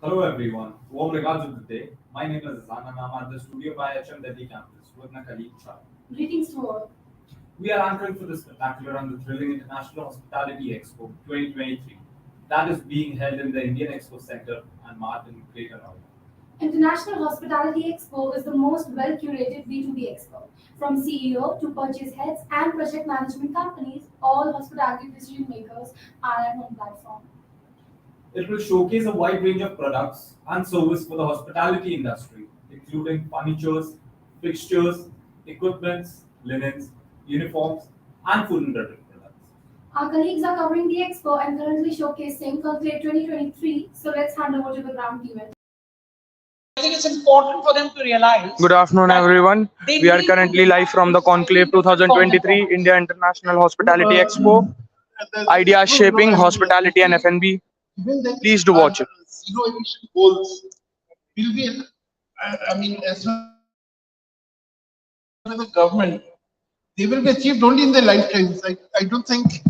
Hello everyone, warm regards of the day. My name is Zan and I'm at the studio by HM Delhi campus with my colleague Chai. Greetings to all. We are anchoring for the spectacular and the thrilling International Hospitality Expo 2023 that is being held in the Indian Expo Center and Mart in Greater Noida. International Hospitality Expo is the most well-curated B2B expo. From CEO to purchase heads and project management companies, all hospitality decision makers are at one platform. It will showcase a wide range of products and service for the hospitality industry, including furnitures, fixtures, equipments, linens, uniforms, and food and beverage products. Our colleagues are covering the expo and currently showcasing Conclave 2023, so let's hand over to the ground team. I think it's important for them to realize. Good afternoon, that everyone. they We are need currently to live from the Conclave 2023 India International Hospitality Expo. Ideas shaping hospitality and F&B. Please do watch it. Zero emission goals will be, as far as the government, they will be achieved only in their lifetimes. I don't think,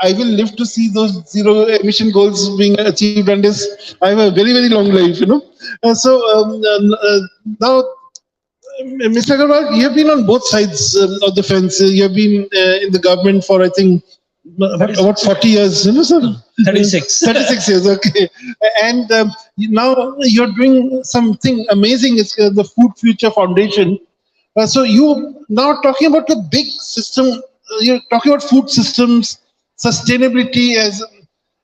I will live to see those zero emission goals being achieved unless I have a very, very long life. Now, Mr. Agarwal, you have been on both sides of the fence. You have been in the government for, I think, about 40 years, sir? 36. 36 years, okay. And now you're doing something amazing. It's the Food Future Foundation. So you now talking about the big system, you're talking about food systems, sustainability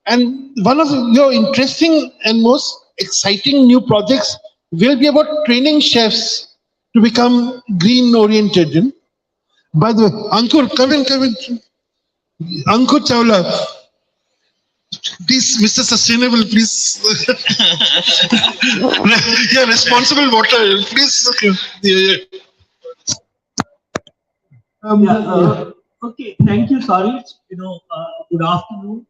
and one of your interesting and most exciting new projects will be about training chefs to become green oriented. By the way, Ankur, come in. Ankur Chawla, please, Mr. Sustainable, please. Yeah, responsible water, please. Yeah. Okay, thank you, Sarish. Good afternoon.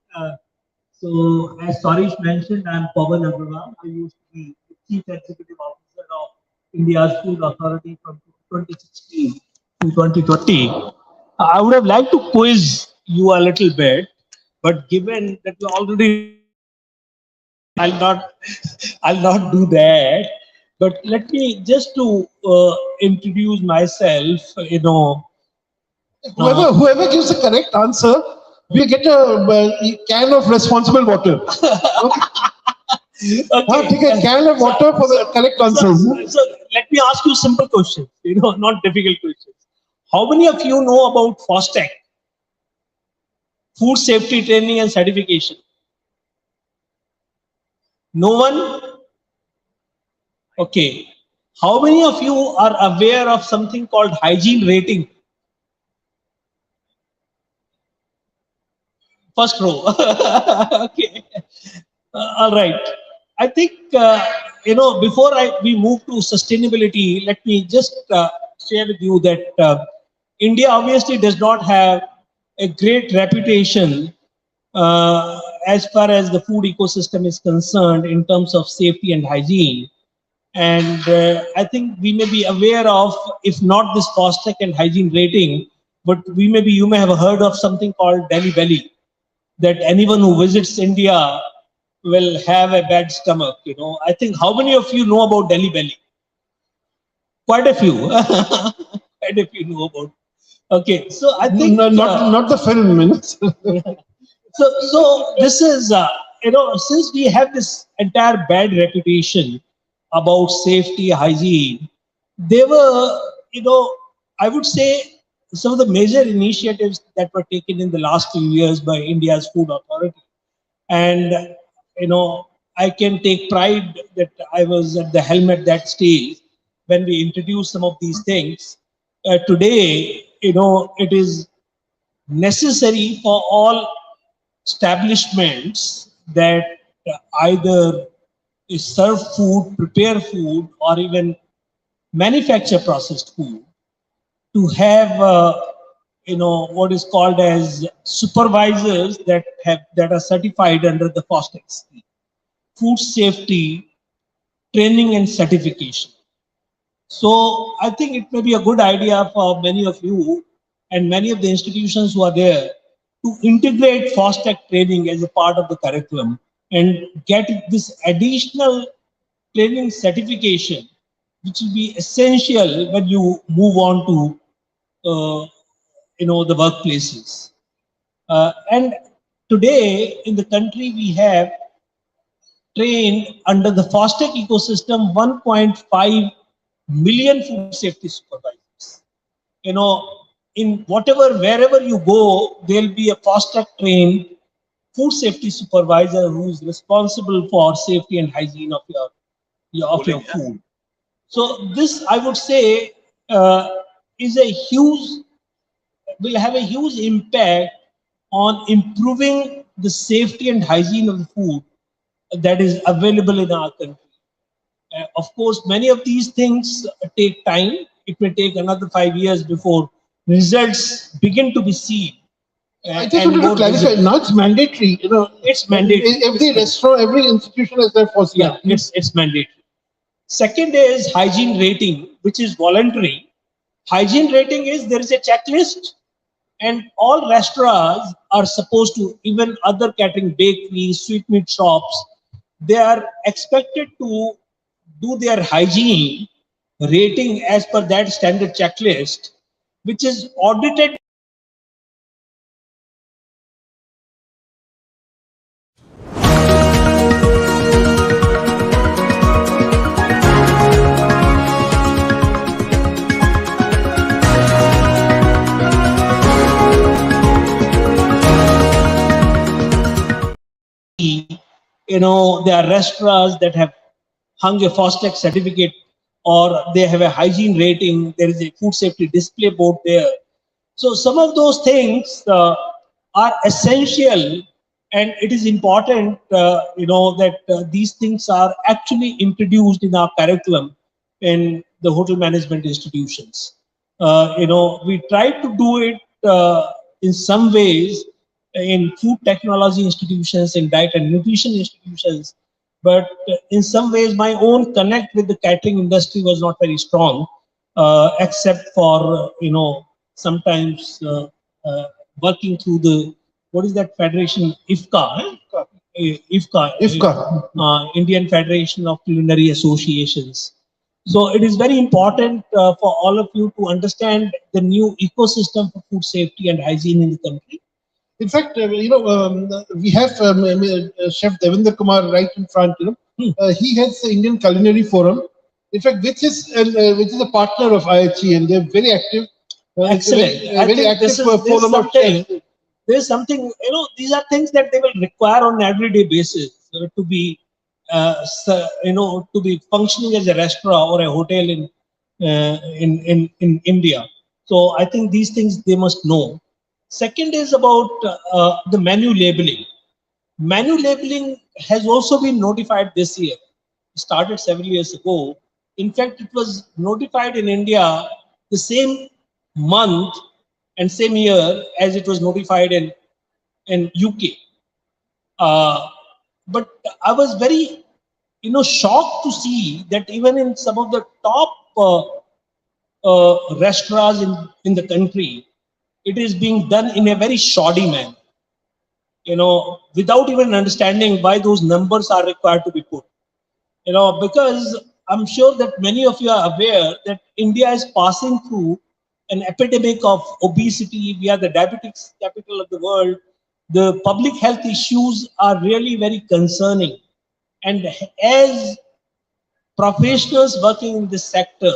So, as Sarish mentioned, I'm Pawan Agarwal. I used to be the Chief Executive Officer of India's Food Authority from 2016 to 2020. I would have liked to quiz you a little bit, but given that you already, I'll not do that. But let me just to introduce myself. Whoever gives the correct answer, we get a can of responsible water. Okay. Take a can of water for the correct answers. So let me ask you simple questions, not difficult questions. How many of you know about FOSTEC? Food Safety Training and Certification. No one? Okay. How many of you are aware of something called hygiene rating? First row. Okay. All right. I think, before we move to sustainability, let me just share with you that India obviously does not have a great reputation as far as the food ecosystem is concerned in terms of safety and hygiene. And I think we may be aware of, if not this FOSTEC and hygiene rating, but you may have heard of something called Delhi Belly, that anyone who visits India will have a bad stomach. I think, how many of you know about Delhi Belly? Quite a few. Quite a few know about. Okay, so I think not the film. So this is since we have this entire bad reputation about safety, hygiene, there were I would say some of the major initiatives that were taken in the last few years by India's Food Authority, and I can take pride that I was at the helm at that stage when we introduced some of these things. Today, it is necessary for all establishments that either serve food, prepare food, or even manufacture processed food to have what is called as supervisors that are certified under the FOSTEC scheme, food safety training and certification. So I think it may be a good idea for many of you and many of the institutions who are there to integrate FOSTEC training as a part of the curriculum, and get this additional cleaning certification, which will be essential when you move on to the workplaces. And today in the country we have trained under the FASTEC ecosystem 1.5 million food safety supervisors. In wherever you go, there'll be a FASTEC trained food safety supervisor who's responsible for safety and hygiene of your food. So this, I would say, is a huge will have a huge impact on improving the safety and hygiene of the food that is available in our country. Of course, many of these things take time. It may take another 5 years before results begin to be seen. I just wanted to clarify. Now it's mandatory. It's mandatory. Every restaurant, every institution has their first. Yeah, it's mandatory. Second is hygiene rating, which is voluntary. Hygiene rating is there is a checklist, and all restaurants are supposed to, even other catering, bakeries, sweetmeat shops, they are expected to do their hygiene rating as per that standard checklist, which is audited. There are restaurants that have hung a FASTEC certificate, or they have a hygiene rating. There is a food safety display board there. So some of those things are essential, and it is important, that these things are actually introduced in our curriculum in the hotel management institutions. We try to do it in some ways in food technology institutions, in diet and nutrition institutions, but in some ways my own connect with the catering industry was not very strong, except for sometimes working through the, what is that federation, IFCA, Indian Federation of Culinary Associations. So it is very important for all of you to understand the new ecosystem for food safety and hygiene in the country. In fact, we have Chef Devendra Kumar right in front. He heads the Indian Culinary Forum. In fact, which is a partner of IHE, and they're very active. Excellent. Very active forum of chefs. There's something, these are things that they will require on an everyday basis to be, to be functioning as a restaurant or a hotel in India. So I think these things they must know. Second is about the menu labeling. Menu labeling has also been notified this year. It started several years ago. In fact, it was notified in India the same month and same year as it was notified in UK. But I was very shocked to see that even in some of the top restaurants in the country, it is being done in a very shoddy manner, without even understanding why those numbers are required to be put. Because I'm sure that many of you are aware that India is passing through an epidemic of obesity. We are the diabetics capital of the world. The public health issues are really very concerning. And as professionals working in this sector,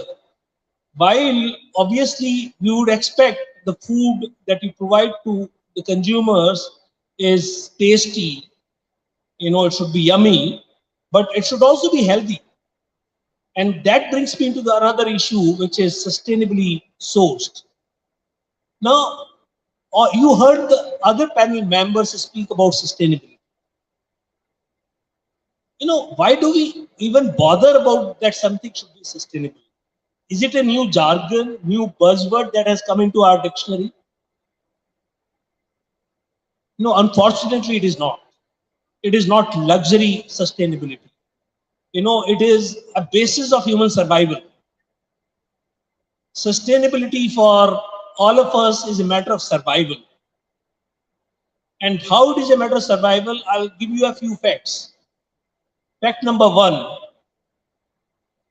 while obviously we would expect the food that you provide to the consumers is tasty, it should be yummy, but it should also be healthy. And that brings me into the another issue, which is sustainably sourced. Now, you heard the other panel members speak about sustainability. Why do we even bother about that something should be sustainable? Is it a new jargon, new buzzword that has come into our dictionary? No, unfortunately, it is not. It is not luxury sustainability. It is a basis of human survival. Sustainability for all of us is a matter of survival. And how it is a matter of survival, I'll give you a few facts. Fact number one,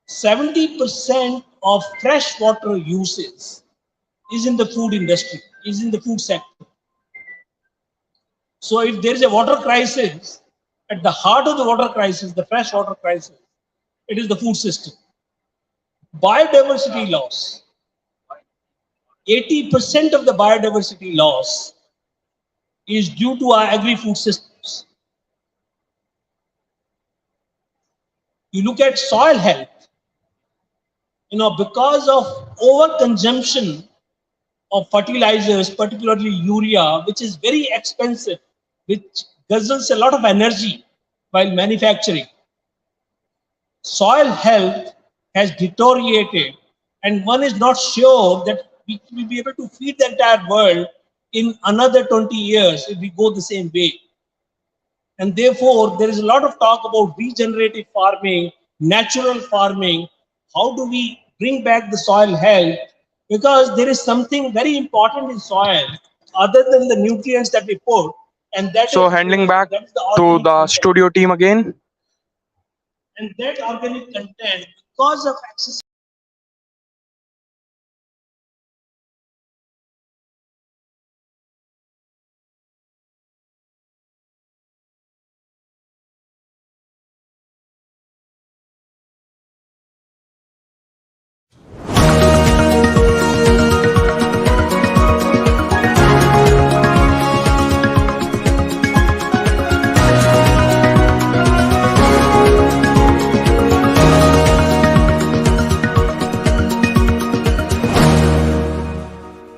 70% of fresh water uses is in the food industry, is in the food sector. So if there is a water crisis, at the heart of the water crisis, the fresh water crisis, it is the food system. Biodiversity loss. 80% of the biodiversity loss is due to our agri-food systems. You look at soil health, because of overconsumption of fertilizers, particularly urea, which is very expensive, which guzzles a lot of energy while manufacturing. Soil health has deteriorated, and one is not sure that we will be able to feed the entire world in another 20 years if we go the same way. And therefore, there is a lot of talk about regenerative farming, natural farming. How do we bring back the soil health? Because there is something very important in soil other than the nutrients that we put, and that So is handling back that is the to organic the content. studio team again. And that organic content, because of excessive